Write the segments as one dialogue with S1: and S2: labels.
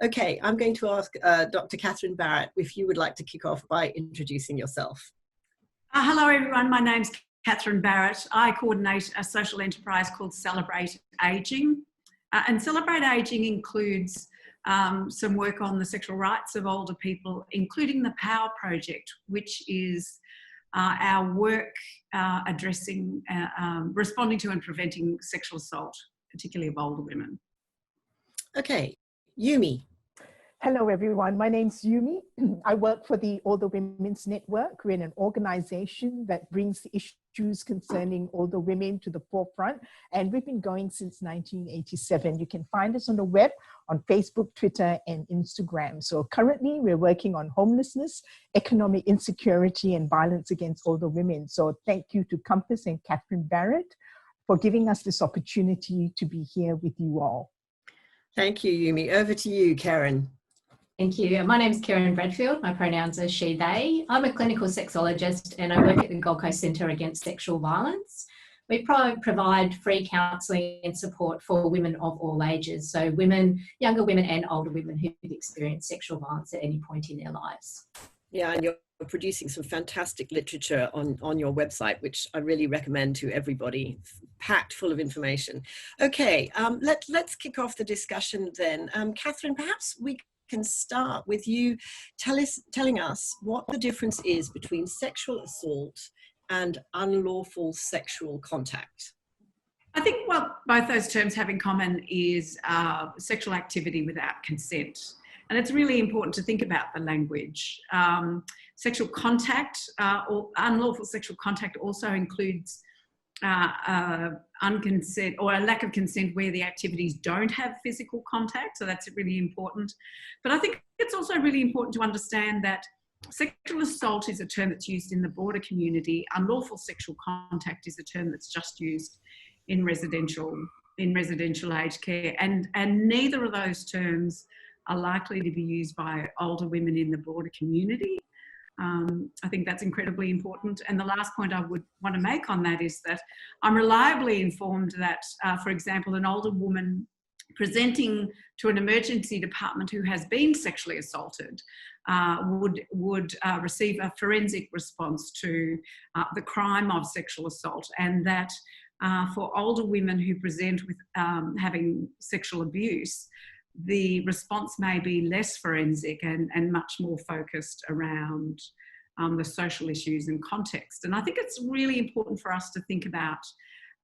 S1: Okay, I'm going to ask Dr. Catherine Barrett if you would like to kick off by introducing yourself.
S2: Hello everyone, my name's Catherine Barrett. I coordinate a social enterprise called Celebrate Ageing. And Celebrate Ageing includes some work on the sexual rights of older people, including the Power Project, which is our work addressing, responding to and preventing sexual assault, particularly of older women.
S1: Okay, Yumi.
S3: Hello everyone, my name's Yumi. I work for the Older Women's Network. We're an organization that brings the issues concerning older women to the forefront, and we've been going since 1987. You can find us on the web, on Facebook, Twitter, and Instagram. So currently we're working on homelessness, economic insecurity, and violence against older women. So thank you to Compass and Catherine Barrett for giving us this opportunity to be here with you all.
S1: Thank you, Yumi. Over to you, Kerrin.
S4: Thank you. My name is Kerrin Bradfield. My pronouns are she, they. I'm a clinical sexologist and I work at the Gold Coast Centre Against Sexual Violence. We provide free counselling and support for women of all ages, so women, younger women and older women who've experienced sexual violence at any point in their lives.
S1: Yeah, and you're producing some fantastic literature on your website, which I really recommend to everybody, packed full of information. Okay, let's kick off the discussion then. Catherine, perhaps we can start with you telling us what the difference is between sexual assault and unlawful sexual contact.
S2: I think what both those terms have in common is sexual activity without consent. And it's really important to think about the language. Sexual contact, or unlawful sexual contact, also includes unconsent or a lack of consent where the activities don't have physical contact. So that's really important. But I think it's also really important to understand that sexual assault is a term that's used in the broader community. Unlawful sexual contact is a term that's just used in residential aged care. And neither of those terms are likely to be used by older women in the broader community. I think that's incredibly important. And the last point I would want to make on that is that I'm reliably informed that, for example, an older woman presenting to an emergency department who has been sexually assaulted would receive a forensic response to the crime of sexual assault, and that for older women who present with having sexual abuse, the response may be less forensic and much more focused around the social issues and context. And I think it's really important for us to think about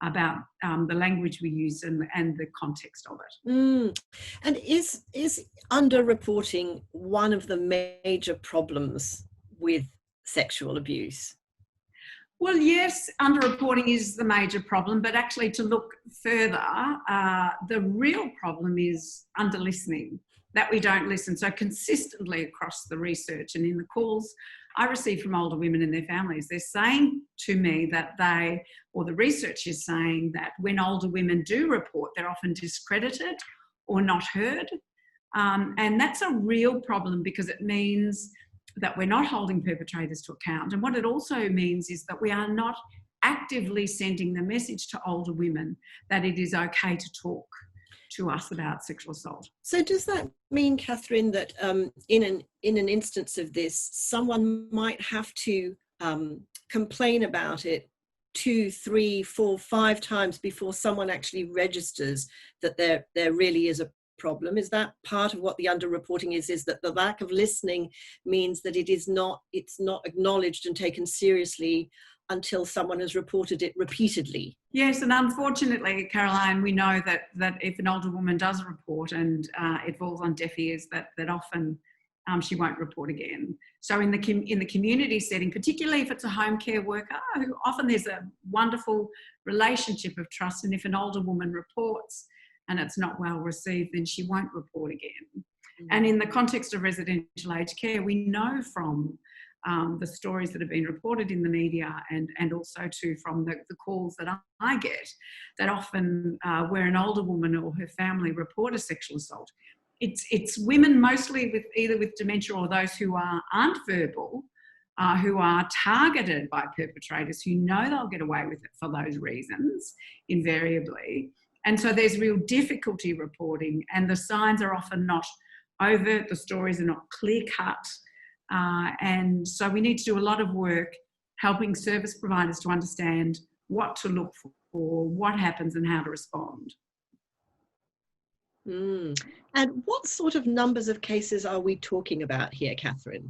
S2: the language we use and the context of it.
S1: And is underreporting one of the major problems with sexual abuse?
S2: Well, yes, underreporting is the major problem, but actually to look further, the real problem is underlistening, that we don't listen. So consistently across the research and in the calls I receive from older women and their families, they're saying to me that the research is saying that when older women do report, they're often discredited or not heard. And that's a real problem because it means that we're not holding perpetrators to account. And what it also means is that we are not actively sending the message to older women that it is okay to talk to us about sexual assault.
S1: So does that mean, Catherine, that in an instance of this, someone might have to complain about it 2, 3, 4, 5 times before someone actually registers that there really is a problem? Is that part of what the underreporting is that the lack of listening means that it's not acknowledged and taken seriously until someone has reported it repeatedly?
S2: Yes, and unfortunately, Caroline, we know that if an older woman does report and it falls on deaf ears, that often she won't report again. So in the community setting, particularly if it's a home care worker, who often there's a wonderful relationship of trust, and if an older woman reports and it's not well received, then she won't report again. And in the context of residential aged care, we know from the stories that have been reported in the media and also too from the calls that I get, that often where an older woman or her family report a sexual assault, it's women mostly either with dementia or those who aren't verbal, who are targeted by perpetrators who know they'll get away with it for those reasons, invariably. And so there's real difficulty reporting, and the signs are often not overt, the stories are not clear-cut, and so we need to do a lot of work helping service providers to understand what to look for, what happens and how to respond.
S1: Mm. And what sort of numbers of cases are we talking about here, Catherine?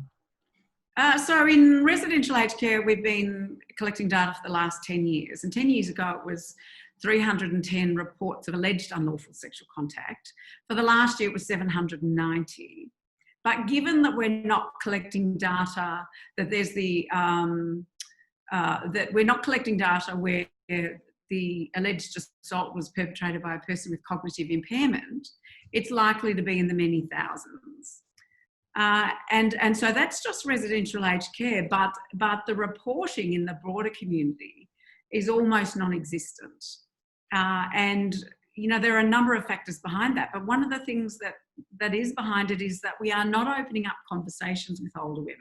S2: So in residential aged care, we've been collecting data for the last 10 years. And 10 years ago, it was 310 reports of alleged unlawful sexual contact. For the last year, it was 790. But given that we're not collecting data, that there's the that we're not collecting data where the alleged assault was perpetrated by a person with cognitive impairment, it's likely to be in the many thousands. And so that's just residential aged care, but the reporting in the broader community is almost non-existent. And, you know, there are a number of factors behind that, but one of the things that is behind it is that we are not opening up conversations with older women.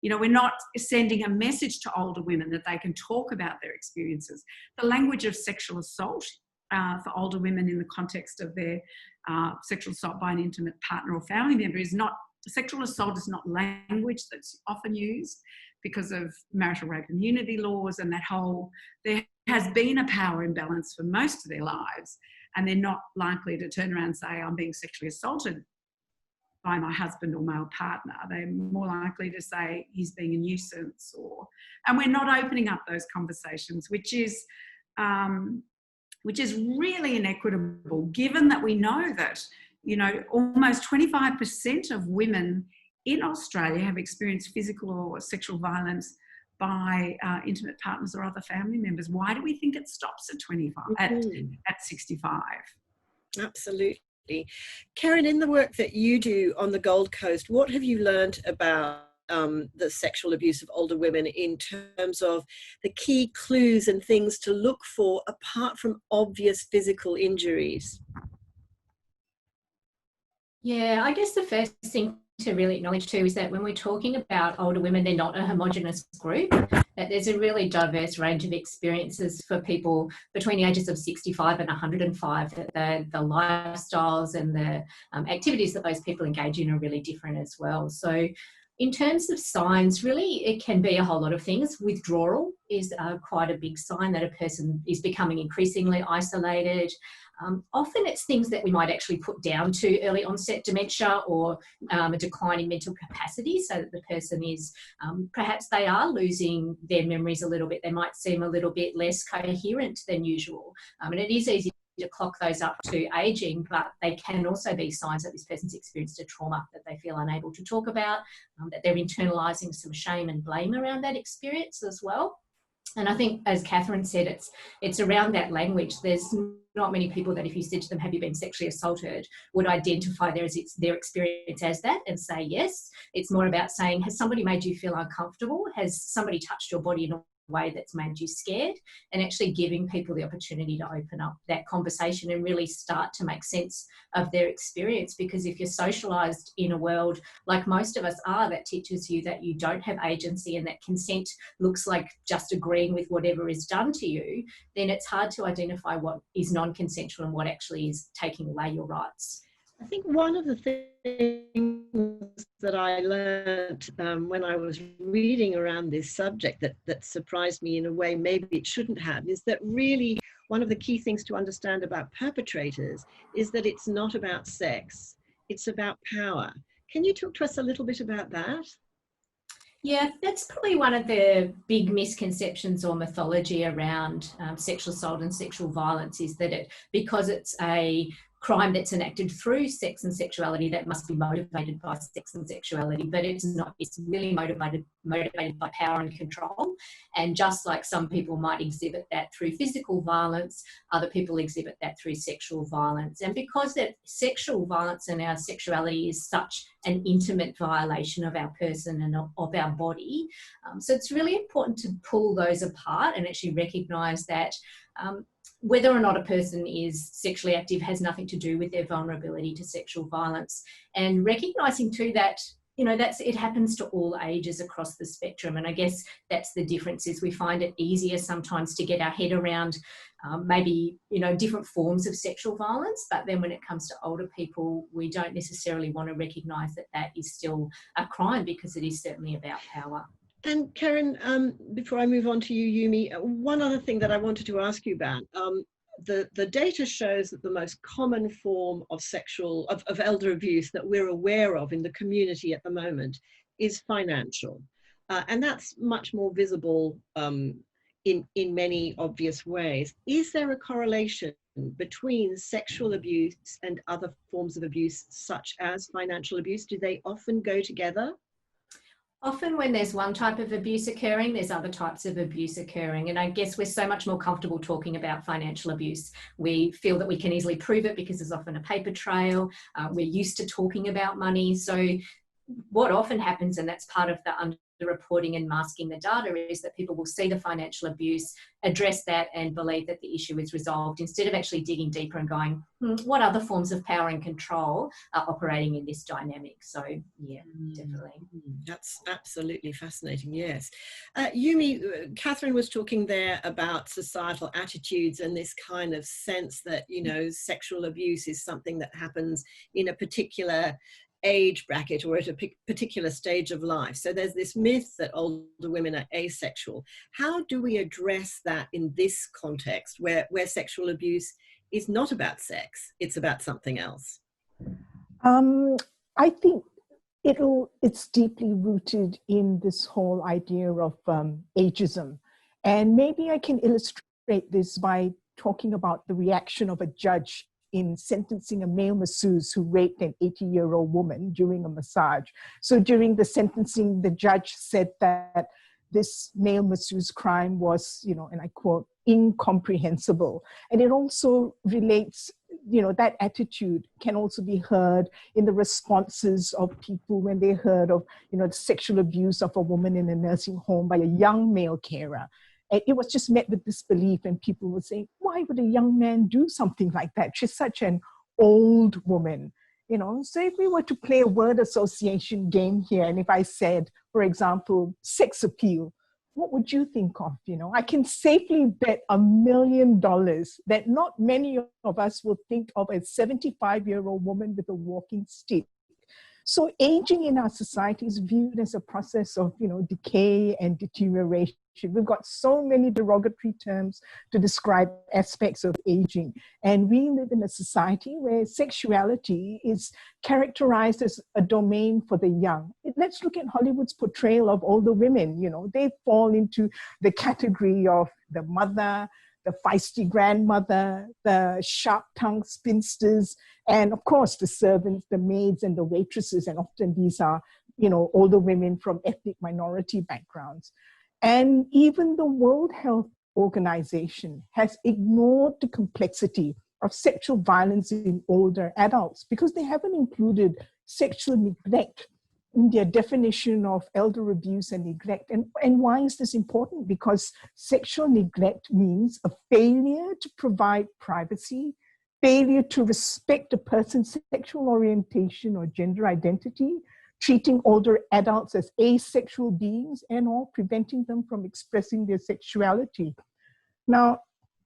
S2: You know, we're not sending a message to older women that they can talk about their experiences. The language of sexual assault for older women in the context of their sexual assault by an intimate partner or family member is not, sexual assault is not language that's often used because of marital rape immunity laws and that whole, there has been a power imbalance for most of their lives, and they're not likely to turn around and say, I'm being sexually assaulted by my husband or male partner. They're more likely to say he's being a nuisance, and we're not opening up those conversations, which is really inequitable, given that we know that, you know, almost 25% of women in Australia have experienced physical or sexual violence by intimate partners or other family members. Why do we think it stops at 25, at 65?
S1: Absolutely. Kerrin, in the work that you do on the Gold Coast, what have you learned about the sexual abuse of older women in terms of the key clues and things to look for apart from obvious physical injuries?
S4: Yeah, I guess the first thing to really acknowledge too is that when we're talking about older women, they're not a homogenous group, that there's a really diverse range of experiences for people between the ages of 65 and 105, that the lifestyles and the activities that those people engage in are really different as well. So in terms of signs, really it can be a whole lot of things. Withdrawal is quite a big sign that a person is becoming increasingly isolated. Often it's things that we might actually put down to early onset dementia or a decline in mental capacity, so that the person is, perhaps they are losing their memories a little bit. They might seem a little bit less coherent than usual. And it is easy to clock those up to ageing, but they can also be signs that this person's experienced a trauma that they feel unable to talk about, that they're internalising some shame and blame around that experience as well. And I think, as Catherine said, it's around that language. There's not many people that if you said to them, have you been sexually assaulted, would identify their experience as that and say yes. It's more about saying, has somebody made you feel uncomfortable? Has somebody touched your body in a way that's made you scared? And actually giving people the opportunity to open up that conversation and really start to make sense of their experience. Because if you're socialised in a world like most of us are, that teaches you that you don't have agency and that consent looks like just agreeing with whatever is done to you, then it's hard to identify what is non-consensual and what actually is taking away your rights.
S1: I think one of the things that I learned when I was reading around this subject that surprised me in a way maybe it shouldn't have, is that really one of the key things to understand about perpetrators is that it's not about sex, it's about power. Can you talk to us a little bit about that?
S4: Yeah, that's probably one of the big misconceptions or mythology around sexual assault and sexual violence, is that because it's a crime that's enacted through sex and sexuality, that must be motivated by sex and sexuality, but it's not. It's really motivated by power and control. And just like some people might exhibit that through physical violence, other people exhibit that through sexual violence. And because that sexual violence and our sexuality is such an intimate violation of our person and of our body, so it's really important to pull those apart and actually recognise that whether or not a person is sexually active has nothing to do with their vulnerability to sexual violence. And recognising too that you know, it happens to all ages across the spectrum. And I guess that's the difference, is we find it easier sometimes to get our head around maybe, you know, different forms of sexual violence. But then when it comes to older people, we don't necessarily want to recognise that that is still a crime, because it is certainly about power.
S1: And Kerrin, before I move on to you, Yumi, one other thing that I wanted to ask you about. The data shows that the most common form of elder abuse that we're aware of in the community at the moment is financial. And that's much more visible in many obvious ways. Is there a correlation between sexual abuse and other forms of abuse, such as financial abuse? Do they often go together?
S4: Often when there's one type of abuse occurring, there's other types of abuse occurring. And I guess we're so much more comfortable talking about financial abuse. We feel that we can easily prove it because there's often a paper trail. We're used to talking about money. So what often happens, and that's part of the underreporting and masking the data, is that people will see the financial abuse, address that, and believe that the issue is resolved, instead of actually digging deeper and going, what other forms of power and control are operating in this dynamic? So yeah, definitely.
S1: That's absolutely fascinating, yes. Yumi, Catherine was talking there about societal attitudes and this kind of sense that, you know, sexual abuse is something that happens in a particular age bracket or at a particular stage of life. So there's this myth that older women are asexual. How do we address that in this context where sexual abuse is not about sex, it's about something else?
S3: I think it's deeply rooted in this whole idea of ageism. And maybe I can illustrate this by talking about the reaction of a judge in sentencing a male masseuse who raped an 80-year-old woman during a massage. So during the sentencing, the judge said that this male masseuse crime was, you know, and I quote, incomprehensible. And it also relates, you know, that attitude can also be heard in the responses of people when they heard of, you know, the sexual abuse of a woman in a nursing home by a young male carer. And it was just met with disbelief, and people would say, why would a young man do something like that? She's such an old woman, you know? So if we were to play a word association game here, and if I said, for example, sex appeal, what would you think of? You know, I can safely bet $1 million that not many of us will think of a 75-year-old woman with a walking stick. So aging in our society is viewed as a process of, you know, decay and deterioration. We've got so many derogatory terms to describe aspects of aging. And we live in a society where sexuality is characterized as a domain for the young. Let's look at Hollywood's portrayal of older women. You know, they fall into the category of the mother, the feisty grandmother, the sharp-tongued spinsters, and of course the servants, the maids and the waitresses. And often these are, you know, older women from ethnic minority backgrounds. And even the World Health Organization has ignored the complexity of sexual violence in older adults because they haven't included sexual neglect in their definition of elder abuse and neglect. And why is this important? Because sexual neglect means a failure to provide privacy, failure to respect a person's sexual orientation or gender identity, treating older adults as asexual beings, and or preventing them from expressing their sexuality. Now,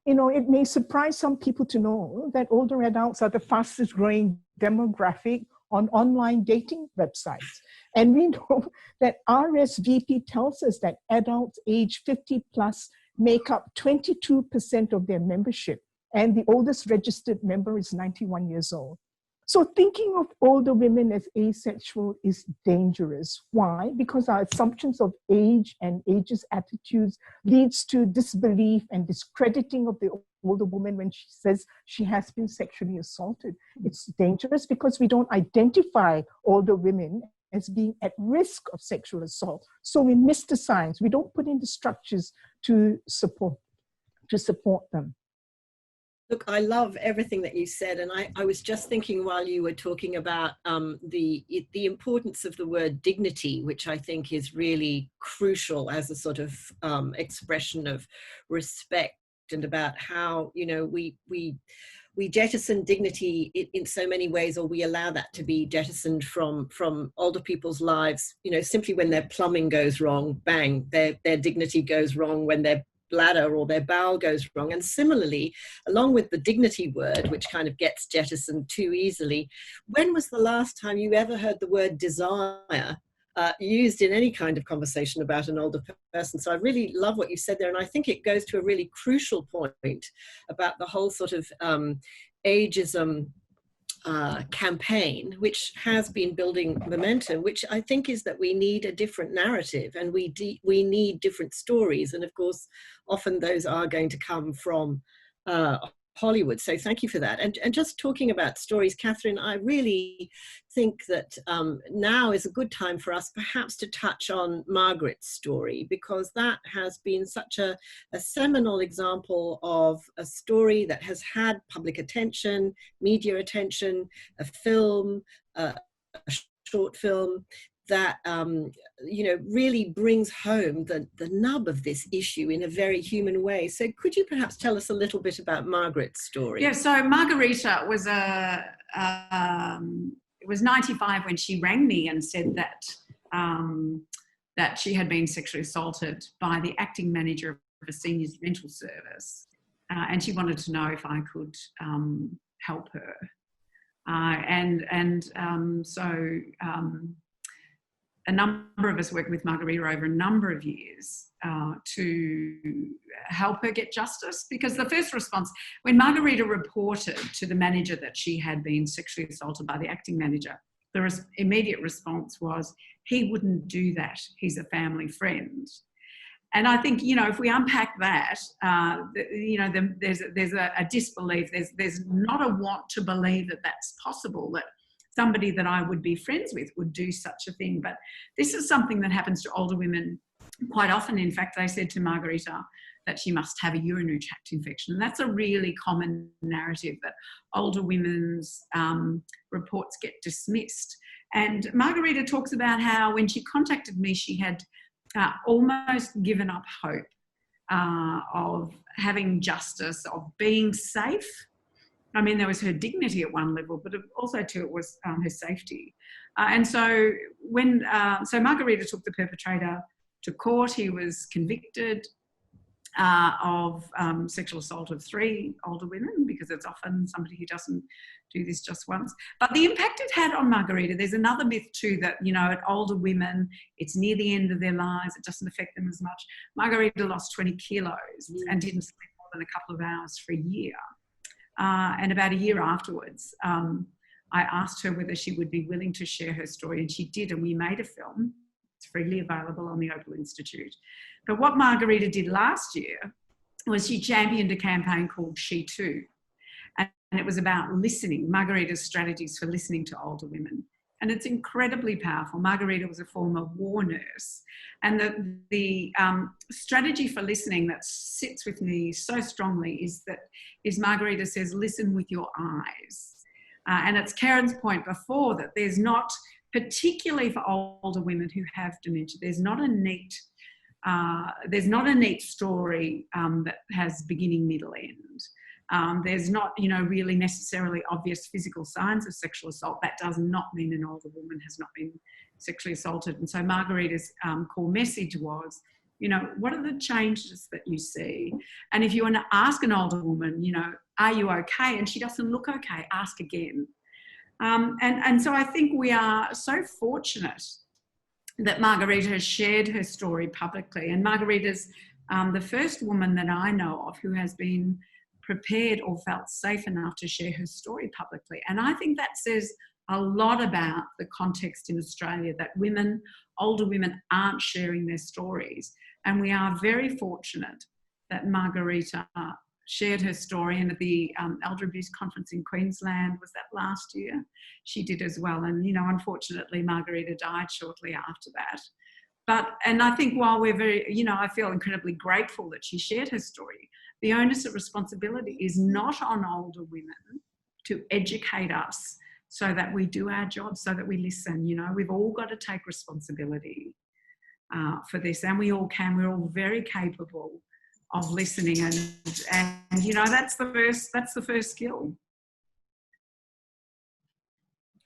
S3: you know, it may surprise some people to know that older adults are the fastest growing demographic on online dating websites. And we know that RSVP tells us that adults age 50 plus make up 22% of their membership, and the oldest registered member is 91 years old. So thinking of older women as asexual is dangerous. Why? Because our assumptions of age and ageist attitudes leads to disbelief and discrediting of the older woman when she says she has been sexually assaulted. It's dangerous because we don't identify older women as being at risk of sexual assault. So we miss the signs. We don't put in the structures to support them.
S1: Look, I love everything that you said, and I was just thinking while you were talking about the importance of the word dignity, which I think is really crucial as a sort of expression of respect and about how, you know, we jettison dignity in so many ways, or we allow that to be jettisoned from older people's lives, you know, simply when their plumbing goes wrong, bang, their dignity goes wrong, when their bladder or their bowel goes wrong. And similarly, along with the dignity word, which kind of gets jettisoned too easily, when was the last time you ever heard the word desire used in any kind of conversation about an older person? So I really love what you said there, and I think it goes to a really crucial point about the whole sort of ageism campaign, which has been building momentum, which I think is that we need a different narrative, and we need different stories, and of course often those are going to come from Hollywood. So thank you for that. And just talking about stories, Catherine, I really think that now is a good time for us perhaps to touch on Margaret's story, because that has been such a seminal example of a story that has had public attention, media attention, a film, a short film that you know, really brings home the nub of this issue in a very human way. So could you perhaps tell us a little bit about Margaret's story?
S2: Yeah, so Margarita was it was 95 when she rang me and said that that she had been sexually assaulted by the acting manager of a seniors rental service, and she wanted to know if I could help her. So a number of us worked with Margarita over a number of years to help her get justice, because the first response, when Margarita reported to the manager that she had been sexually assaulted by the acting manager, the immediate response was, he wouldn't do that, he's a family friend. And I think, you know, if we unpack that, you know, there's a disbelief, there's not a want to believe that that's possible, that somebody that I would be friends with would do such a thing. But this is something that happens to older women quite often. In fact, they said to Margarita that she must have a urinary tract infection. And that's a really common narrative, that older women's reports get dismissed. And Margarita talks about how when she contacted me, she had almost given up hope of having justice, of being safe. I mean, there was her dignity at one level, but also too it was her safety. And so when Margarita took the perpetrator to court, he was convicted of sexual assault of 3 older women, because it's often somebody who doesn't do this just once. But the impact it had on Margarita, there's another myth too, that, you know, at older women, it's near the end of their lives, it doesn't affect them as much. Margarita lost 20 kilos and didn't sleep more than a couple of hours for a year. And about a year afterwards, I asked her whether she would be willing to share her story, and she did, and we made a film. It's freely available on the OPAL Institute. But what Margarita did last year was she championed a campaign called SheToo, and it was about listening, Margarita's strategies for listening to older women. And it's incredibly powerful. Margarita was a former war nurse, and the strategy for listening that sits with me so strongly is Margarita says, listen with your eyes. And it's Kerrin's point before, that there's not, particularly for older women who have dementia, there's not a neat story that has beginning, middle, end. There's not, you know, really necessarily obvious physical signs of sexual assault. That does not mean an older woman has not been sexually assaulted. And so Margarita's core message was, you know, what are the changes that you see? And if you want to ask an older woman, you know, are you okay? And she doesn't look okay, ask again. And so I think we are so fortunate that Margarita has shared her story publicly. And Margarita's the first woman that I know of who has been prepared or felt safe enough to share her story publicly. And I think that says a lot about the context in Australia, that women, older women, aren't sharing their stories. And we are very fortunate that Margarita shared her story, and at the Elder Abuse Conference in Queensland, was that last year, she did as well. And, you know, unfortunately, Margarita died shortly after that. And I think while we're very, you know, I feel incredibly grateful that she shared her story, the onus of responsibility is not on older women to educate us so that we do our job, so that we listen. You know, we've all got to take responsibility for this, and we all can. We're all very capable listening, and you know, that's the first skill.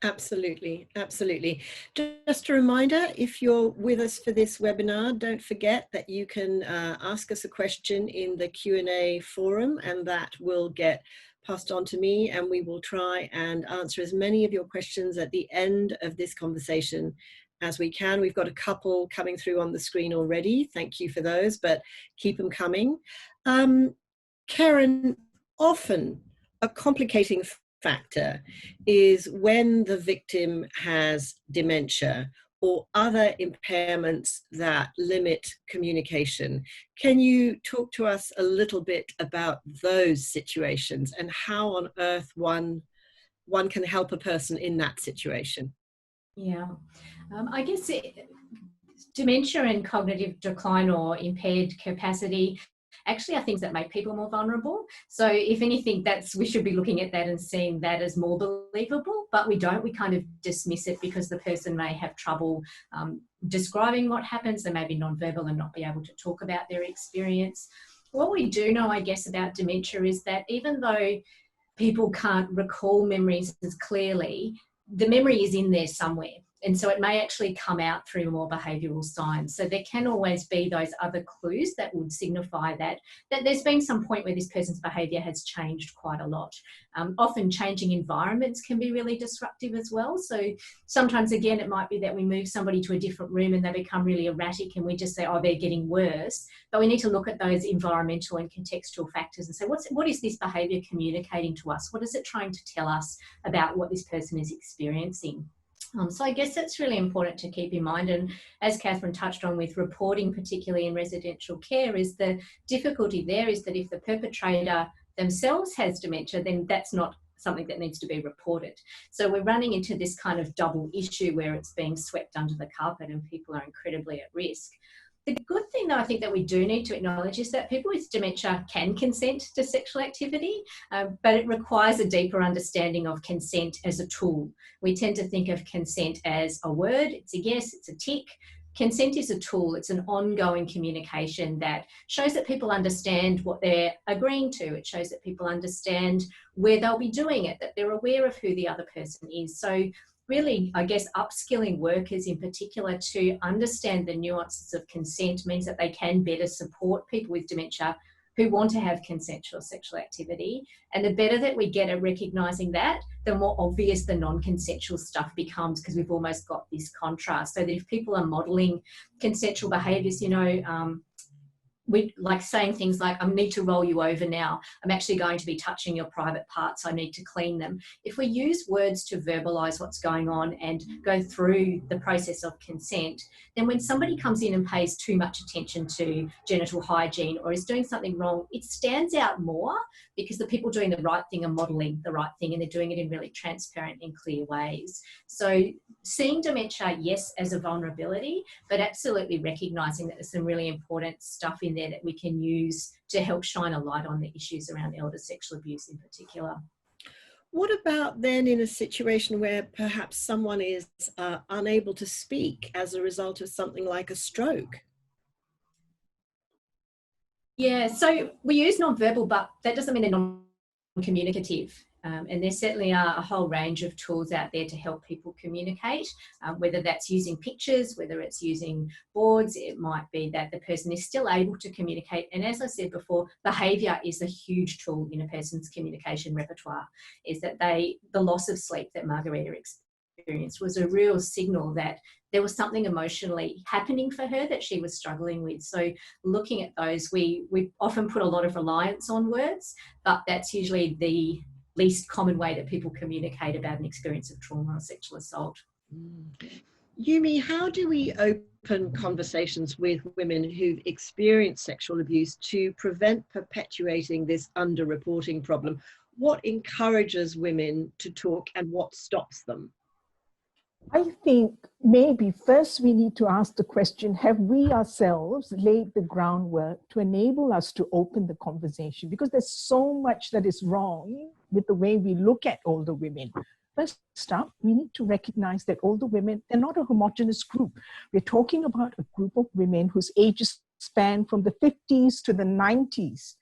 S1: Absolutely, absolutely. Just a reminder, if you're with us for this webinar, don't forget that you can ask us a question in the Q&A forum, and that will get passed on to me, and we will try and answer as many of your questions at the end of this conversation as we can. We've got a couple coming through on the screen already. Thank you for those, but keep them coming. Kerrin, often a complicating factor is when the victim has dementia or other impairments that limit communication. Can you talk to us a little bit about those situations and how on earth one can help a person in that situation?
S4: Yeah, I guess dementia and cognitive decline or impaired capacity actually are things that make people more vulnerable. So if anything, we should be looking at that and seeing that as more believable, but we don't. We kind of dismiss it because the person may have trouble describing what happens. They may be nonverbal and not be able to talk about their experience. What we do know, I guess, about dementia is that even though people can't recall memories as clearly, the memory is in there somewhere. And so it may actually come out through more behavioural signs. So there can always be those other clues that would signify that there's been some point where this person's behaviour has changed quite a lot. Often changing environments can be really disruptive as well. So sometimes, again, it might be that we move somebody to a different room and they become really erratic and we just say, oh, they're getting worse. But we need to look at those environmental and contextual factors and say, what is this behaviour communicating to us? What is it trying to tell us about what this person is experiencing? So I guess that's really important to keep in mind. And as Catherine touched on with reporting, particularly in residential care, is the difficulty there is that if the perpetrator themselves has dementia, then that's not something that needs to be reported. So we're running into this kind of double issue where it's being swept under the carpet and people are incredibly at risk. The good thing, though, I think that we do need to acknowledge is that people with dementia can consent to sexual activity, but it requires a deeper understanding of consent as a tool. We tend to think of consent as a word. It's a yes, it's a tick. Consent is a tool. It's an ongoing communication that shows that people understand what they're agreeing to. It shows that people understand where they'll be doing it, that they're aware of who the other person is. So really, I guess, upskilling workers in particular to understand the nuances of consent means that they can better support people with dementia who want to have consensual sexual activity. And the better that we get at recognising that, the more obvious the non-consensual stuff becomes, because we've almost got this contrast. So that if people are modelling consensual behaviours, you know, we like saying things like, I need to roll you over now. I'm actually going to be touching your private parts. I need to clean them. If we use words to verbalise what's going on and go through the process of consent, then when somebody comes in and pays too much attention to genital hygiene or is doing something wrong, it stands out more because the people doing the right thing are modelling the right thing and they're doing it in really transparent and clear ways. So seeing dementia, yes, as a vulnerability, but absolutely recognising that there's some really important stuff in there that we can use to help shine a light on the issues around elder sexual abuse in particular.
S1: What about then in a situation where perhaps someone is unable to speak as a result of something like a stroke?
S4: Yeah, so we use non-verbal, but that doesn't mean they're non-communicative. And there certainly are a whole range of tools out there to help people communicate, whether that's using pictures, whether it's using boards. It might be that the person is still able to communicate. And as I said before, behaviour is a huge tool in a person's communication repertoire, is that the loss of sleep that Margarita experienced was a real signal that there was something emotionally happening for her that she was struggling with. So looking at those, we often put a lot of reliance on words, but that's usually the least common way that people communicate about an experience of trauma or sexual assault.
S1: Yumi, how do we open conversations with women who've experienced sexual abuse to prevent perpetuating this underreporting problem? What encourages women to talk and what stops them?
S3: I think maybe first we need to ask the question, have we ourselves laid the groundwork to enable us to open the conversation? Because there's so much that is wrong with the way we look at older women. First up, we need to recognize that older women, they're not a homogeneous group. We're talking about a group of women whose ages span from the 50s to the 90s.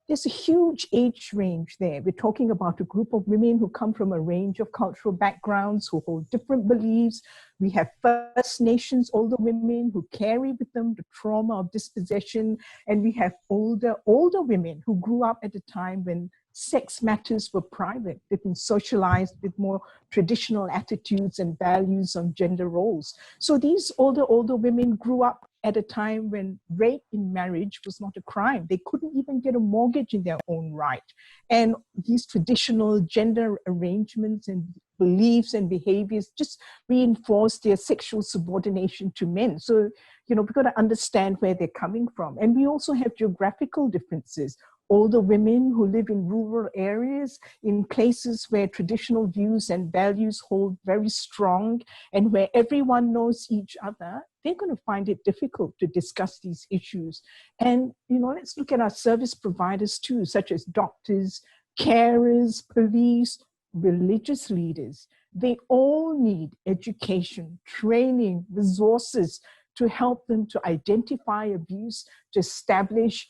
S3: There's a huge age range there. We're talking about a group of women who come from a range of cultural backgrounds, who hold different beliefs. We have First Nations older women who carry with them the trauma of dispossession. And we have older women who grew up at a time when sex matters were private. They've been socialized with more traditional attitudes and values on gender roles. So these older women grew up at a time when rape in marriage was not a crime. They couldn't even get a mortgage in their own right. And these traditional gender arrangements and beliefs and behaviors just reinforce their sexual subordination to men. So, you know, we've got to understand where they're coming from. And we also have geographical differences. Older women who live in rural areas, in places where traditional views and values hold very strong and where everyone knows each other, they're going to find it difficult to discuss these issues. And, you know, let's look at our service providers too, such as doctors, carers, police, religious leaders. They all need education, training, resources to help them to identify abuse, to establish,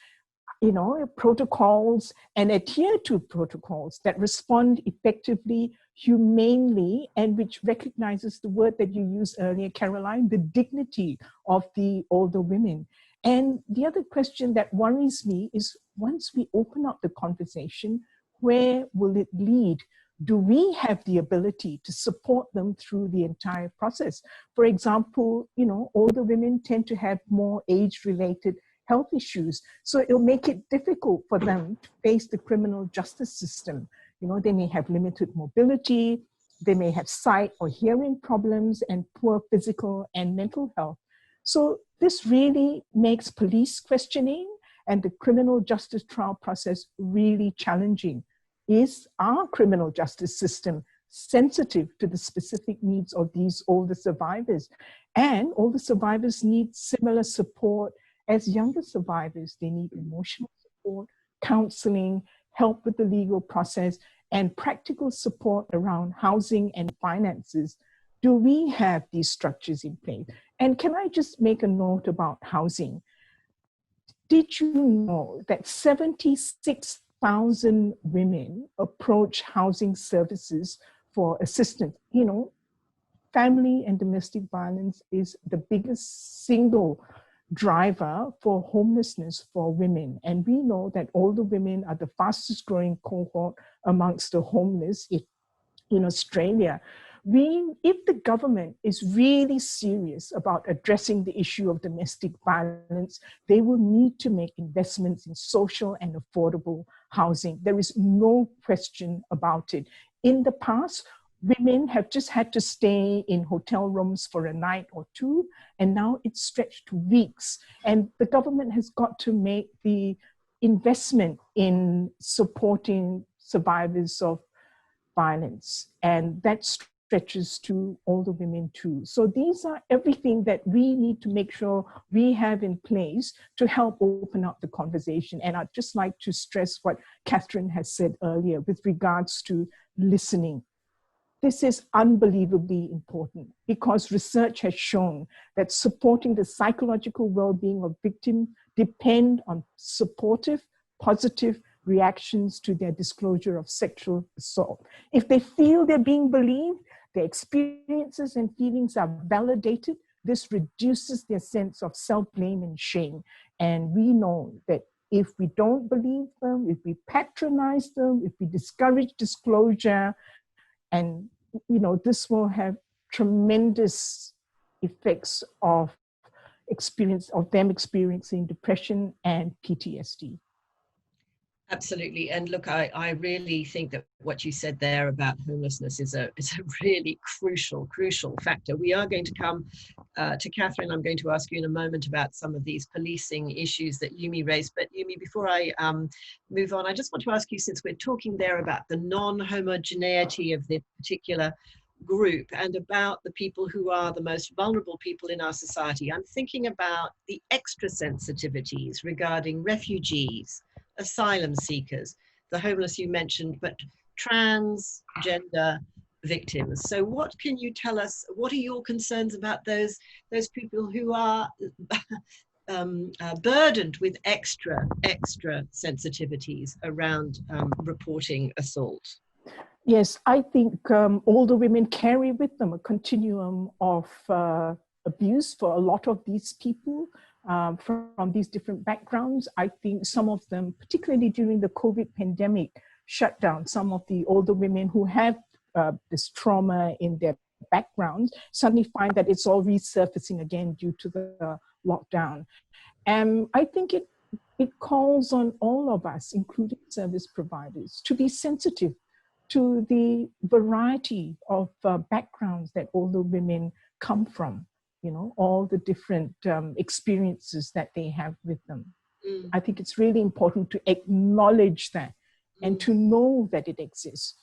S3: you know, protocols and adhere to protocols that respond effectively, humanely, and which recognizes the word that you used earlier, Caroline, the dignity of the older women. And the other question that worries me is, once we open up the conversation, where will it lead? Do we have the ability to support them through the entire process? For example, you know, older women tend to have more age-related health issues. So it'll make it difficult for them to face the criminal justice system. You know, they may have limited mobility, they may have sight or hearing problems and poor physical and mental health. So this really makes police questioning and the criminal justice trial process really challenging. Is our criminal justice system sensitive to the specific needs of these older survivors? And older survivors need similar support as younger survivors. They need emotional support, counseling, help with the legal process, and practical support around housing and finances. Do we have these structures in place? And can I just make a note about housing? Did you know that 76,000 women approach housing services for assistance? You know, family and domestic violence is the biggest single driver for homelessness for women. And we know that older women are the fastest growing cohort amongst the homeless in Australia. If the government is really serious about addressing the issue of domestic violence, they will need to make investments in social and affordable housing. There is no question about it. In the past, women have just had to stay in hotel rooms for a night or two, and now it's stretched to weeks. And the government has got to make the investment in supporting survivors of violence, and that stretches to older women too. So these are everything that we need to make sure we have in place to help open up the conversation. And I'd just like to stress what Catherine has said earlier with regards to listening. This is unbelievably important because research has shown that supporting the psychological well-being of victims depend on supportive, positive reactions to their disclosure of sexual assault. If they feel they're being believed, their experiences and feelings are validated, this reduces their sense of self-blame and shame. And we know that if we don't believe them, if we patronize them, if we discourage disclosure, and you know, this will have tremendous effects of them experiencing depression and PTSD.
S1: Absolutely. And look, I really think that what you said there about homelessness is a really crucial factor. We are going to come to Catherine. I'm going to ask you in a moment about some of these policing issues that Yumi raised. But Yumi, before I move on, I just want to ask you, since we're talking there about the non-homogeneity of the particular group and about the people who are the most vulnerable people in our society, I'm thinking about the extra sensitivities regarding refugees, asylum seekers, the homeless you mentioned, but transgender victims. So what can you tell us? What are your concerns about those people who are burdened with extra sensitivities around reporting assault.
S3: Yes, I think older women carry with them a continuum of abuse for a lot of these people from these different backgrounds. I think some of them, particularly during the COVID pandemic, shut down. Some of the older women who have this trauma in their backgrounds suddenly find that it's all resurfacing again due to the lockdown. And I think it calls on all of us, including service providers, to be sensitive to the variety of backgrounds that older women come from, you know, all the different experiences that they have with them. I think it's really important to acknowledge that and to know that it exists.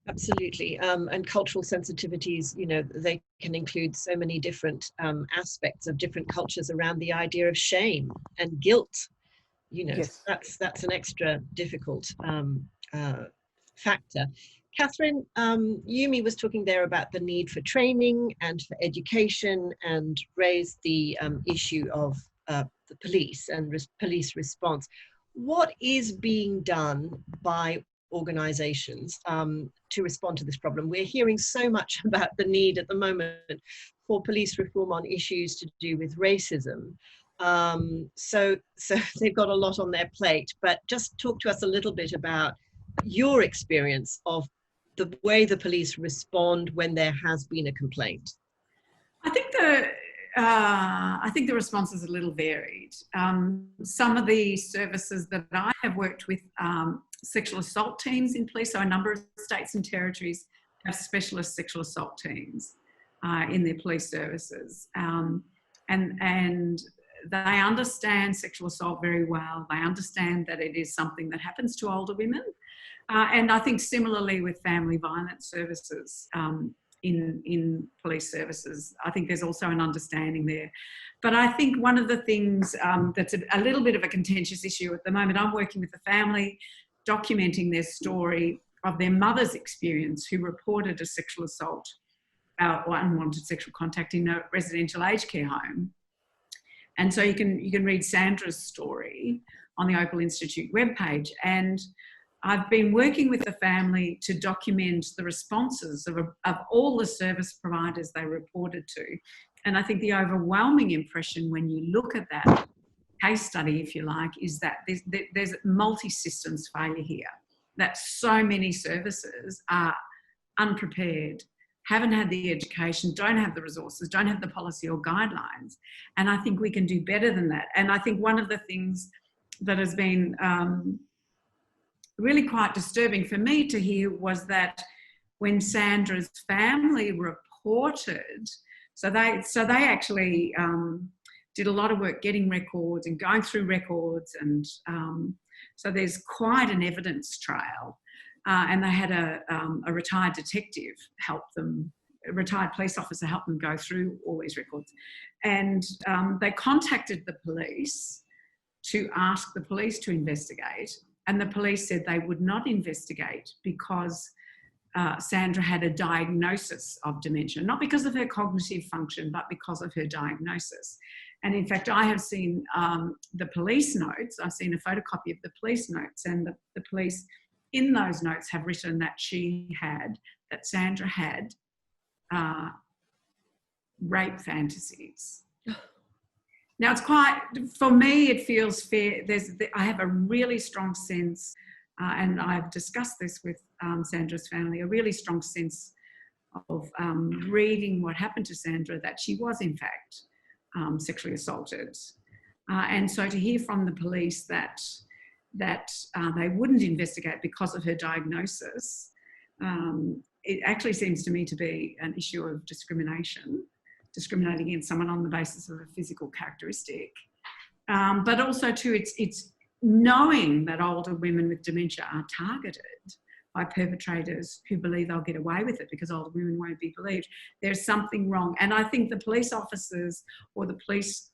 S1: Absolutely. And cultural sensitivities, you know, they can include so many different aspects of different cultures around the idea of shame and guilt. You know,
S3: Yes.
S1: that's an extra difficult factor. Catherine, Yumi was talking there about the need for training and for education, and raised the issue of the police and police response. What is being done by organisations to respond to this problem? We're hearing so much about the need at the moment for police reform on issues to do with racism. So they've got a lot on their plate, but just talk to us a little bit about your experience of the way the police respond when there has been a complaint.
S2: I think the response is a little varied. Some of the services that I have worked with, sexual assault teams in police, so a number of states and territories have specialist sexual assault teams in their police services. And they understand sexual assault very well. They understand that it is something that happens to older women. And I think similarly with family violence services in police services, I think there's also an understanding there. But I think one of the things that's a little bit of a contentious issue at the moment, I'm working with a family documenting their story of their mother's experience, who reported a sexual assault or unwanted sexual contact in a residential aged care home. And so you can read Sandra's story on the OPAL Institute webpage. And I've been working with the family to document the responses of all the service providers they reported to. And I think the overwhelming impression when you look at that case study, if you like, is that there's multi-systems failure here, that so many services are unprepared, haven't had the education, don't have the resources, don't have the policy or guidelines. And I think we can do better than that. And I think one of the things that has been really quite disturbing for me to hear was that when Sandra's family reported, so they actually did a lot of work getting records and going through records, and so there's quite an evidence trail. And they had a retired detective help them, a retired police officer help them go through all these records. And they contacted the police to ask the police to investigate. And the police said they would not investigate because Sandra had a diagnosis of dementia, not because of her cognitive function, but because of her diagnosis. And in fact, I have seen the police notes. I've seen a photocopy of the police notes, and the police in those notes have written that Sandra had rape fantasies. Now, it's quite, for me, it feels fair. I have a really strong sense, and I've discussed this with Sandra's family, a really strong sense of reading what happened to Sandra, that she was in fact sexually assaulted. And so to hear from the police that they wouldn't investigate because of her diagnosis, it actually seems to me to be an issue of discriminating against someone on the basis of a physical characteristic. But also too, it's knowing that older women with dementia are targeted by perpetrators who believe they'll get away with it because older women won't be believed. There's something wrong. And I think the police officers or the police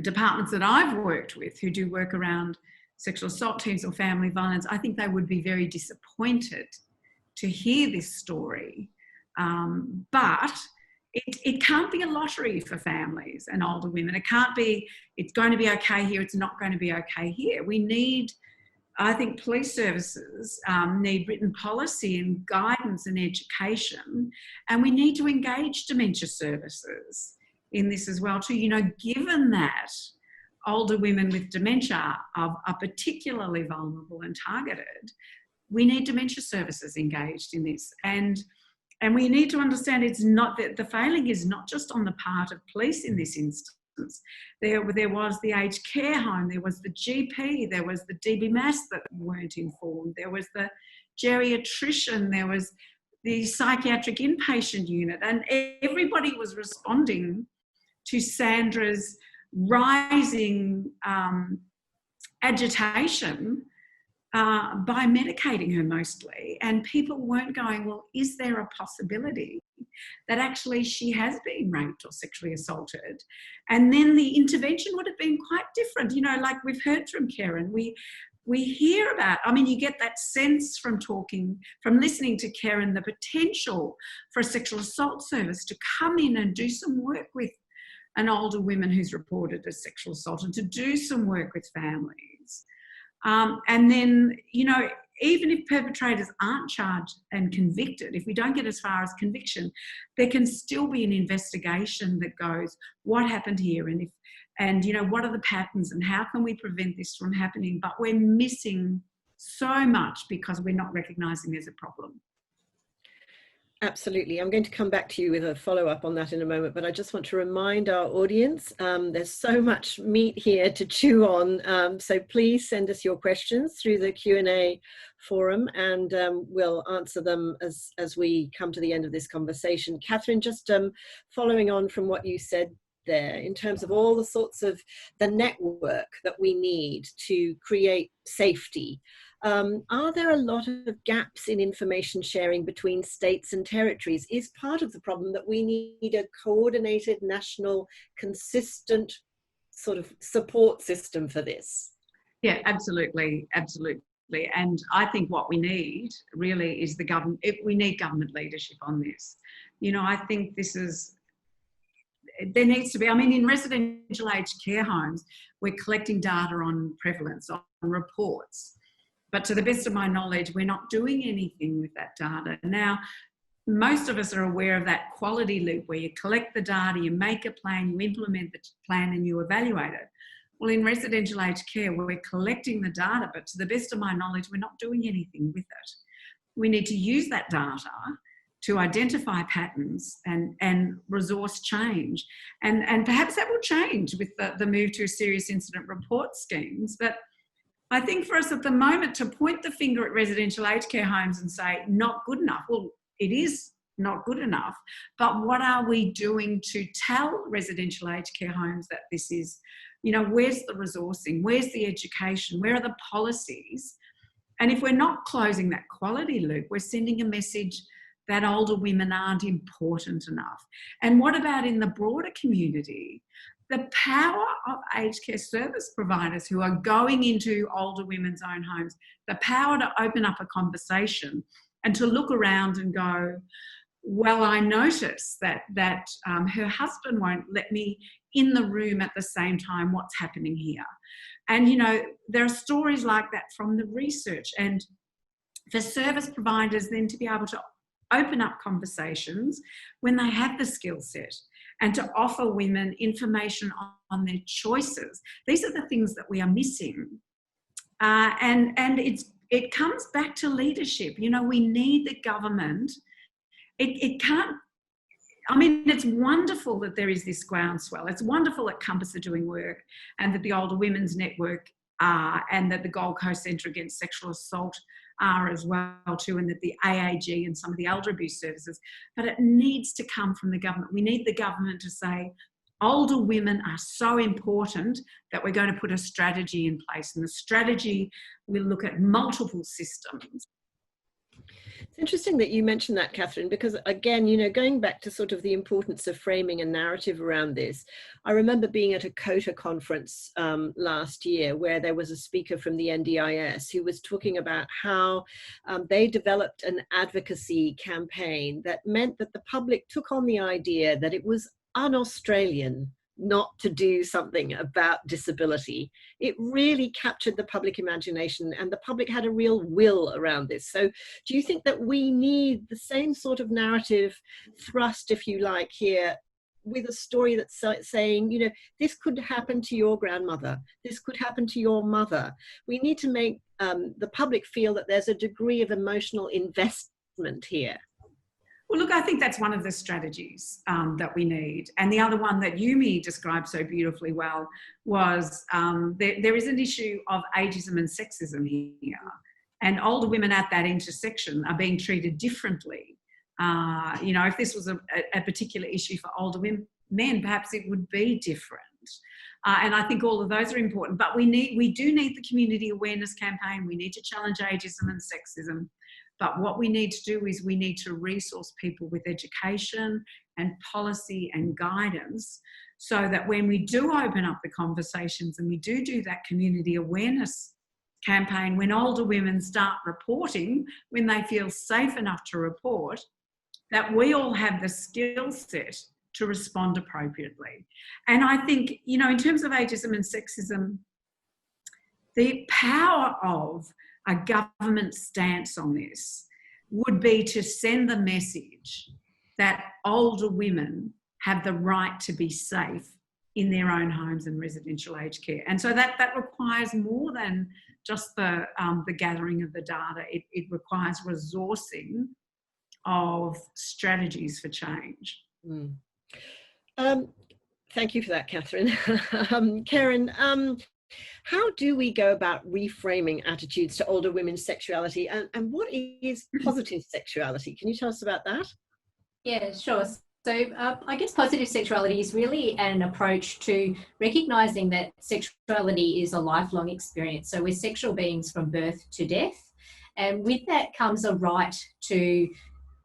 S2: departments that I've worked with who do work around sexual assault teams or family violence, I think they would be very disappointed to hear this story. But it can't be a lottery for families and older women. It can't be, it's going to be okay here, it's not going to be okay here. We need, I think police services need written policy and guidance and education, and we need to engage dementia services in this as well too. You know, given that older women with dementia are particularly vulnerable and targeted, we need dementia services engaged in this. And we need to understand it's not that the failing is not just on the part of police in this instance. There was the aged care home, there was the GP, there was the DBMAS that weren't informed, there was the geriatrician, there was the psychiatric inpatient unit, and everybody was responding to Sandra's rising agitation by medicating her mostly, and people weren't going, well, is there a possibility that actually she has been raped or sexually assaulted? And then the intervention would have been quite different. You know, like we've heard from Kerrin, we hear about, I mean, you get that sense from listening to Kerrin, the potential for a sexual assault service to come in and do some work with an older woman who's reported as sexual assault, and to do some work with families. And then, you know, even if perpetrators aren't charged and convicted, if we don't get as far as conviction, there can still be an investigation that goes, what happened here? And you know, what are the patterns and how can we prevent this from happening? But we're missing so much because we're not recognising there's a problem.
S1: Absolutely. I'm going to come back to you with a follow-up on that in a moment, but I just want to remind our audience there's so much meat here to chew on, so please send us your questions through the Q&A forum, and we'll answer them as we come to the end of this conversation. Catherine, just following on from what you said there, in terms of all the sorts of the network that we need to create safety, are there a lot of gaps in information sharing between states and territories? Is part of the problem that we need a coordinated, national, consistent sort of support system for this?
S2: Yeah, absolutely, absolutely. And I think what we need really is the government. We need government leadership on this. You know, I think there needs to be, I mean, in residential aged care homes, we're collecting data on prevalence, on reports. But to the best of my knowledge, we're not doing anything with that data. Now, most of us are aware of that quality loop where you collect the data, you make a plan, you implement the plan, and you evaluate it. Well, in residential aged care, we're collecting the data, but to the best of my knowledge, we're not doing anything with it. We need to use that data to identify patterns and resource change. And perhaps that will change with the move to serious incident report schemes. But I think for us at the moment, to point the finger at residential aged care homes and say, not good enough, well, it is not good enough, but what are we doing to tell residential aged care homes that this is, you know, where's the resourcing, where's the education, where are the policies? And if we're not closing that quality loop, we're sending a message that older women aren't important enough. And what about in the broader community? The power of aged care service providers who are going into older women's own homes, the power to open up a conversation and to look around and go, well, I notice that her husband won't let me in the room at the same time. What's happening here? And, you know, there are stories like that from the research. And for service providers then to be able to open up conversations when they have the skill set and to offer women information on their choices. These are the things that we are missing. And it comes back to leadership. You know, we need the government. It can't, I mean, it's wonderful that there is this groundswell. It's wonderful that Compass are doing work and that the Older Women's Network are, and that the Gold Coast Centre Against Sexual Assault are as well too, and that the AAG and some of the elder abuse services, but it needs to come from the government. We need the government to say, older women are so important that we're going to put a strategy in place, and the strategy will look at multiple systems.
S1: It's interesting that you mentioned that, Catherine, because again, you know, going back to sort of the importance of framing a narrative around this, I remember being at a COTA conference last year where there was a speaker from the NDIS who was talking about how they developed an advocacy campaign that meant that the public took on the idea that it was un-Australian not to do something about disability. It really captured the public imagination, and the public had a real will around this. So do you think that we need the same sort of narrative thrust, if you like, here, with a story that's saying, you know, this could happen to your grandmother, this could happen to your mother? We need to make the public feel that there's a degree of emotional investment here.
S2: Well, look, I think that's one of the strategies that we need. And the other one that Yumi described so beautifully well was there is an issue of ageism and sexism here. And older women at that intersection are being treated differently. You know, if this was a particular issue for older men, perhaps it would be different. And I think all of those are important. But we do need the community awareness campaign. We need to challenge ageism and sexism. But what we need to do is we need to resource people with education and policy and guidance so that when we do open up the conversations and we do that community awareness campaign, when older women start reporting, when they feel safe enough to report, that we all have the skill set to respond appropriately. And I think, you know, in terms of ageism and sexism, the power of a government stance on this would be to send the message that older women have the right to be safe in their own homes and residential aged care. And so that requires more than just the gathering of the data. It requires resourcing of strategies for change.
S1: Mm. Thank you for that, Catherine. Kerrin, how do we go about reframing attitudes to older women's sexuality, and what is positive sexuality? Can you tell us about that?
S4: Yeah, sure. So I guess positive sexuality is really an approach to recognising that sexuality is a lifelong experience. So we're sexual beings from birth to death, and with that comes a right to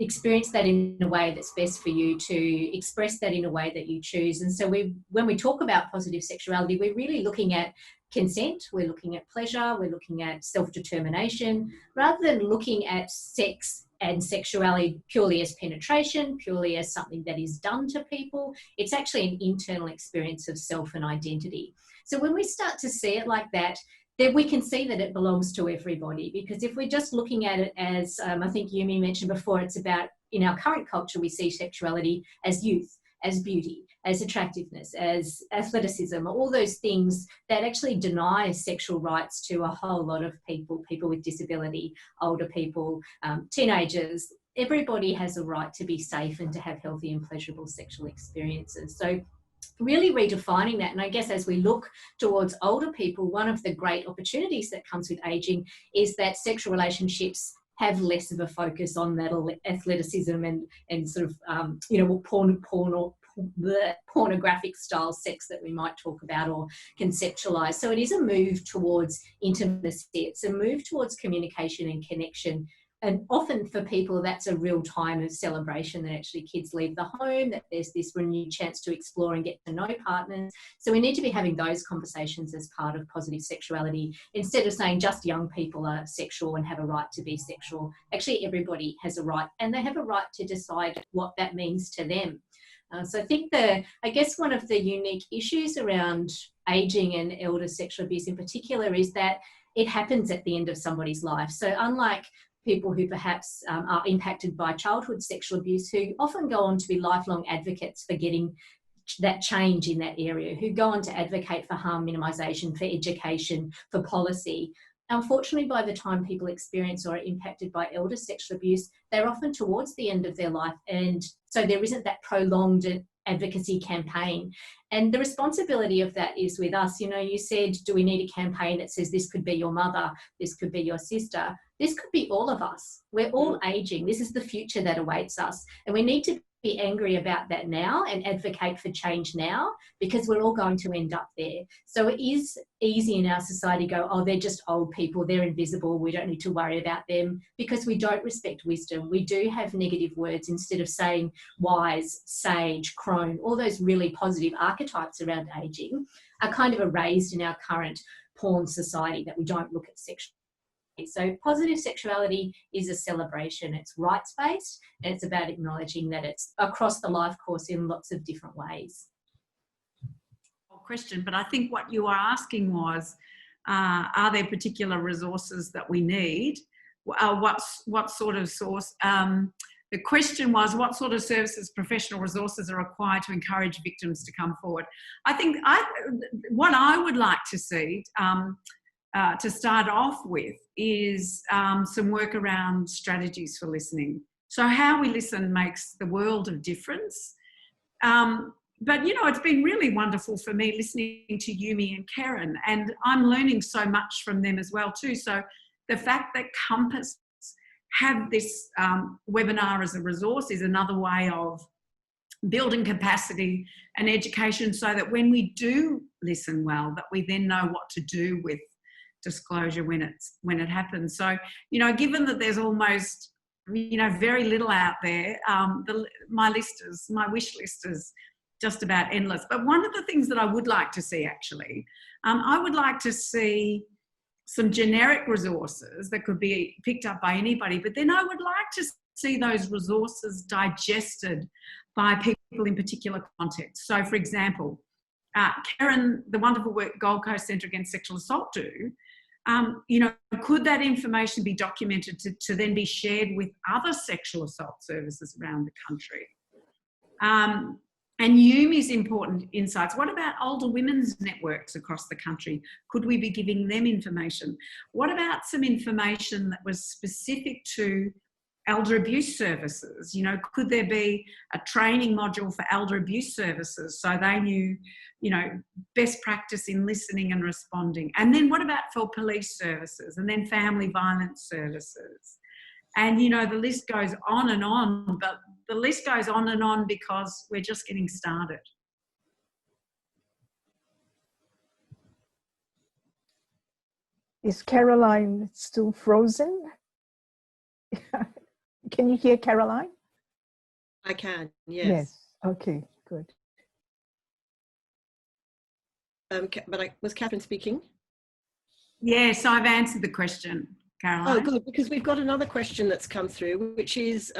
S4: experience that in a way that's best for you, to express that in a way that you choose. And so when we talk about positive sexuality, we're really looking at consent, we're looking at pleasure, we're looking at self-determination, rather than looking at sex and sexuality purely as penetration, purely as something that is done to people. It's actually an internal experience of self and identity. So when we start to see it like that, then we can see that it belongs to everybody. Because if we're just looking at it as, I think Yumi mentioned before, it's about, in our current culture, we see sexuality as youth, as beauty, as attractiveness, as athleticism, all those things that actually deny sexual rights to a whole lot of people with disability, older people, teenagers. Everybody has a right to be safe and to have healthy and pleasurable sexual experiences. So really redefining that. And I guess as we look towards older people, one of the great opportunities that comes with aging is that sexual relationships have less of a focus on that athleticism and sort of, you know, pornographic style sex that we might talk about or conceptualize. So it is a move towards intimacy. It's a move towards communication and connection. And often for people, that's a real time of celebration, that actually kids leave the home, that there's this renewed chance to explore and get to know partners. So we need to be having those conversations as part of positive sexuality, instead of saying just young people are sexual and have a right to be sexual. Actually, everybody has a right, and they have a right to decide what that means to them. So I think I guess one of the unique issues around ageing and elder sexual abuse in particular is that it happens at the end of somebody's life. So unlike people who perhaps are impacted by childhood sexual abuse, who often go on to be lifelong advocates for getting that change in that area, who go on to advocate for harm minimisation, for education, for policy. Unfortunately, by the time people experience or are impacted by elder sexual abuse, they're often towards the end of their life. And so there isn't that prolonged advocacy campaign. And the responsibility of that is with us. You know, you said, do we need a campaign that says this could be your mother, this could be your sister, this could be all of us. We're all aging. This is the future that awaits us. And we need to be angry about that now and advocate for change now, because we're all going to end up there. So it is easy in our society to go, oh, they're just old people, they're invisible, we don't need to worry about them, because we don't respect wisdom. We do have negative words instead of saying wise, sage, crone, all those really positive archetypes around ageing are kind of erased in our current porn society, that we don't look at sexuality. So positive sexuality is a celebration. It's rights-based, and it's about acknowledging that it's across the life course in lots of different ways.
S2: Question, but I think what you are asking was, are there particular resources that we need? What sort of source? The question was, what sort of services, professional resources are required to encourage victims to come forward? I think what I would like to see to start off with is some work around strategies for listening. So how we listen makes the world of difference. But, you know, it's been really wonderful for me listening to Yumi and Kerrin, and I'm learning so much from them as well too. So the fact that Compass have this webinar as a resource is another way of building capacity and education, so that when we do listen well, that we then know what to do with disclosure when it happens. So, you know, given that there's almost, you know, very little out there, my wish list is just about endless. But one of the things that I would like to see, actually, I would like to see some generic resources that could be picked up by anybody, but then I would like to see those resources digested by people in particular contexts. So, for example, Kerrin, the wonderful work Gold Coast Centre Against Sexual Assault do, you know, could that information be documented to then be shared with other sexual assault services around the country? And Yumi's important insights. What about older women's networks across the country? Could we be giving them information? What about some information that was specific to elder abuse services? You know, could there be a training module for elder abuse services so they knew, you know, best practice in listening and responding? And then what about for police services, and then family violence services? And, you know, the list goes on and on, but the list goes on and on because we're just getting started.
S3: Is Caroline still frozen? Can you hear Caroline?
S1: I can, yes.
S3: Yes, okay, good.
S1: But was Catherine speaking?
S2: Yes, I've answered the question, Caroline.
S1: Oh, good, because we've got another question that's come through, which is,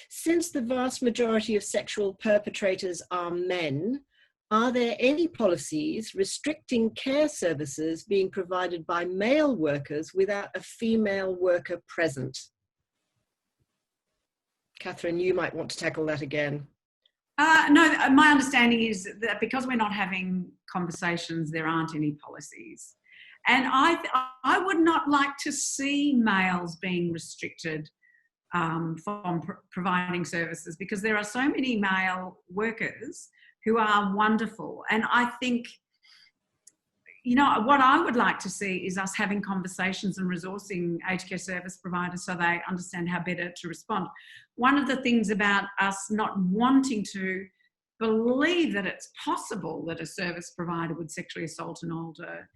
S1: since the vast majority of sexual perpetrators are men, are there any policies restricting care services being provided by male workers without a female worker present? Catherine, you might want to tackle that again.
S2: No, my understanding is that because we're not having conversations, there aren't any policies. And I would not like to see males being restricted from providing services, because there are so many male workers who are wonderful. And I think, you know, what I would like to see is us having conversations and resourcing aged care service providers so they understand how better to respond. One of the things about us not wanting to believe that it's possible that a service provider would sexually assault an older,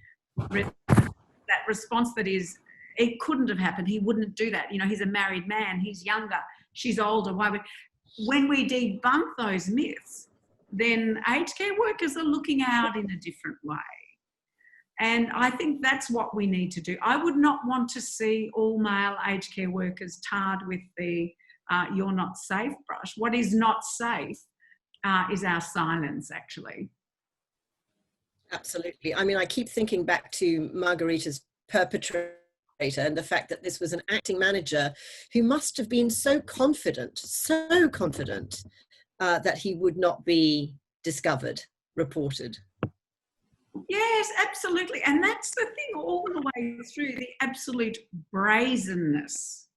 S2: that response that is, it couldn't have happened, he wouldn't do that. You know, he's a married man, he's younger, she's older. Why would? When we debunk those myths, then aged care workers are looking out in a different way. And I think that's what we need to do. I would not want to see all male aged care workers tarred with the "you're not safe" brush. What is not safe is our silence, actually.
S1: Absolutely. I mean, I keep thinking back to Margarita's perpetrator and the fact that this was an acting manager who must have been so confident that he would not be discovered, reported.
S2: Yes, absolutely. And that's the thing all the way through, the absolute brazenness,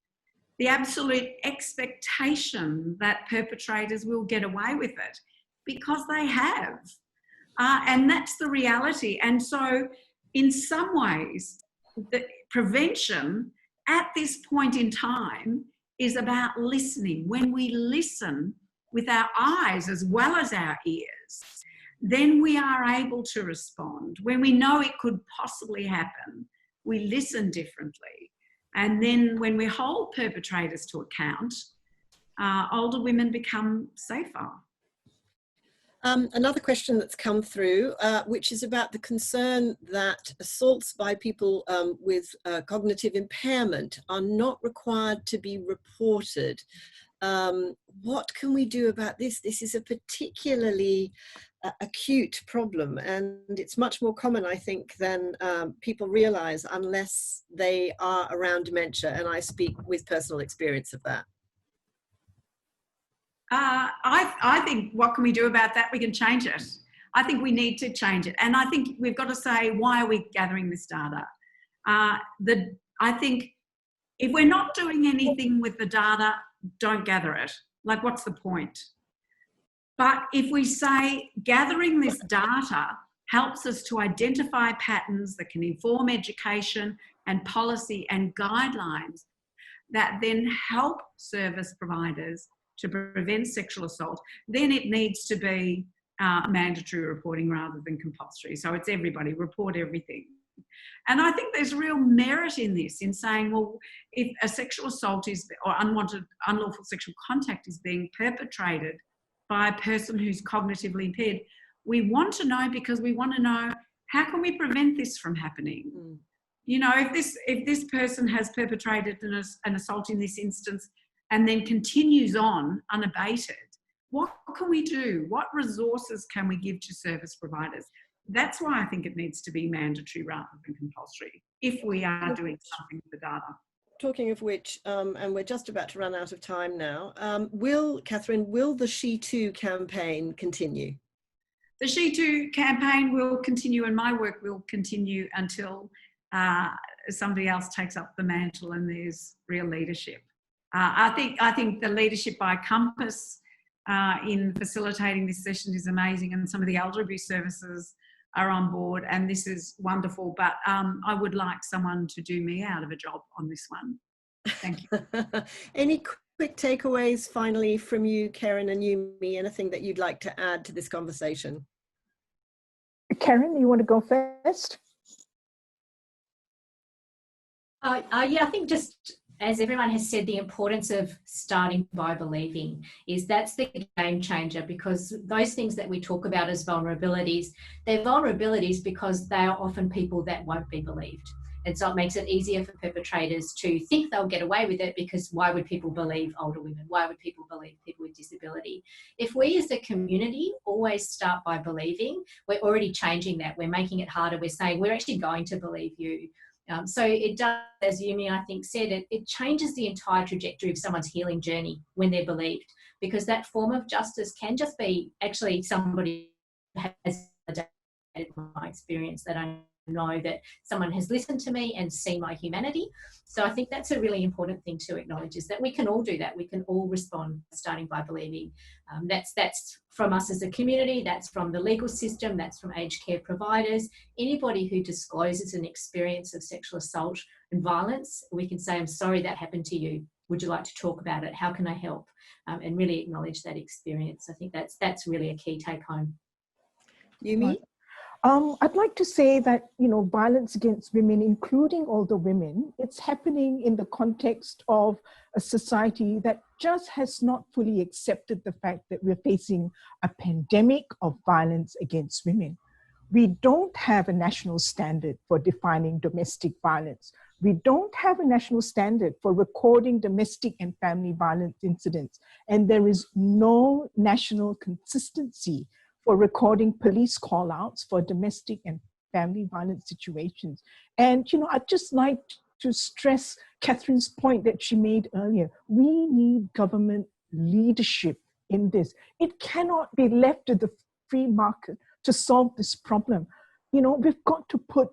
S2: the absolute expectation that perpetrators will get away with it because they have. And that's the reality. And so in some ways, the prevention at this point in time is about listening. When we listen, with our eyes as well as our ears, then we are able to respond. When we know it could possibly happen, we listen differently. And then when we hold perpetrators to account, older women become safer.
S1: Another question that's come through, which is about the concern that assaults by people with cognitive impairment are not required to be reported. What can we do about this? This is a particularly acute problem, and it's much more common, I think, than people realize, unless they are around dementia, and I speak with personal experience of that.
S2: I think, what can we do about that? We can change it. I think we need to change it. And I think we've got to say, why are we gathering this data? I think if we're not doing anything with the data, don't gather it. Like, what's the point? But if we say gathering this data helps us to identify patterns that can inform education and policy and guidelines that then help service providers to prevent sexual assault, then it needs to be mandatory reporting rather than compulsory. So it's everybody, report everything. And I think there's real merit in this, in saying, well, if a sexual assault is, or unwanted, unlawful sexual contact is being perpetrated by a person who's cognitively impaired, we want to know, because we want to know, how can we prevent this from happening? Mm. You know, if this person has perpetrated an assault in this instance and then continues on unabated, what can we do? What resources can we give to service providers? That's why I think it needs to be mandatory rather than compulsory, if we are doing something with the data.
S1: Talking of which, and we're just about to run out of time now, Catherine, will the SheToo campaign continue?
S2: The SheToo campaign will continue, and my work will continue until somebody else takes up the mantle and there's real leadership. I think the leadership by Compass in facilitating this session is amazing, and some of the elder abuse services are on board, and this is wonderful. But I would like someone to do me out of a job on this one. Thank you.
S1: Any quick takeaways finally from you, Kerrin and Yumi? Anything that you'd like to add to this conversation?
S3: Kerrin, you want to go first?
S4: Yeah, I think just as everyone has said, the importance of starting by believing is that's the game changer, because those things that we talk about as vulnerabilities, they're vulnerabilities because they are often people that won't be believed. And so it makes it easier for perpetrators to think they'll get away with it, because why would people believe older women? Why would people believe people with disability? If we as a community always start by believing, we're already changing that. We're making it harder. We're saying we're actually going to believe you. So it does, as Yumi, I think, said, it changes the entire trajectory of someone's healing journey when they're believed, because that form of justice can just be actually somebody who has validated my experience, that I know that someone has listened to me and seen my humanity. So I think that's a really important thing to acknowledge, is that we can all do that. We can all respond starting by believing. That's from us as a community, that's from the legal system, that's from aged care providers. Anybody who discloses an experience of sexual assault and violence, we can say, I'm sorry that happened to you. Would you like to talk about it? How can I help? And really acknowledge that experience. I think that's really a key take home.
S1: Yumi?
S3: I'd like to say that, violence against women, including older women, it's happening in the context of a society that just has not fully accepted the fact that we're facing a pandemic of violence against women. We don't have a national standard for defining domestic violence. We don't have a national standard for recording domestic and family violence incidents. And there is no national consistency for recording police call-outs for domestic and family violence situations. And, I'd just like to stress Catherine's point that she made earlier. We need government leadership in this. It cannot be left to the free market to solve this problem. We've got to put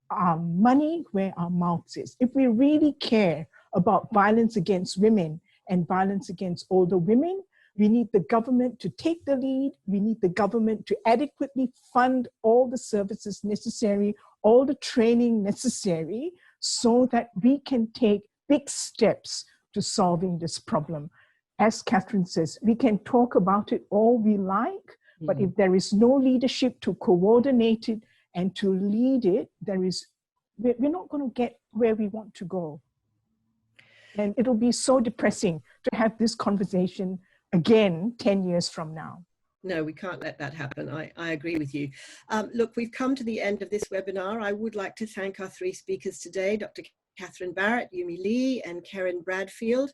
S3: our money where our mouth is. If we really care about violence against women and violence against older women, we need the government to take the lead. We need the government to adequately fund all the services necessary, all the training necessary, so that we can take big steps to solving this problem. as Catherine says, we can talk about it all we like, but if there is no leadership to coordinate it and to lead it, we're not going to get where we want to go. And it'll be so depressing to have this conversation again 10 years from now.
S1: No, we can't let that happen. I agree with you. Look, we've come to the end of this webinar. I would like to thank our three speakers today, Dr. Catherine Barrett, Yumi Lee, and Kerrin Bradfield.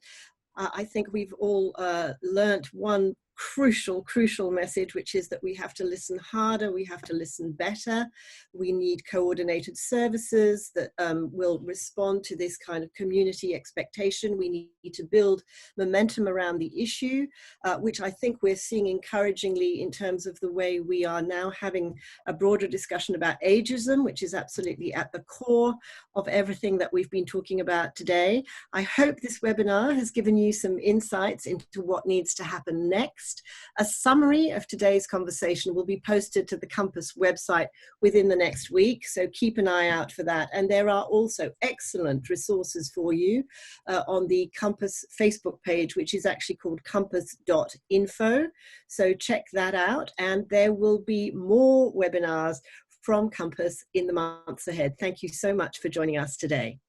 S1: I think we've all learnt one crucial message, which is that we have to listen harder, we have to listen better, we need coordinated services that will respond to this kind of community expectation. We need to build momentum around the issue, which I think we're seeing encouragingly in terms of the way we are now having a broader discussion about ageism, which is absolutely at the core of everything that we've been talking about today. I hope this webinar has given you some insights into what needs to happen next. A summary of today's conversation will be posted to the Compass website within the next week, so keep an eye out for that. And there are also excellent resources for you on the Compass Facebook page, which is actually called Compass.info. So check that out, and there will be more webinars from Compass in the months ahead. Thank you so much for joining us today.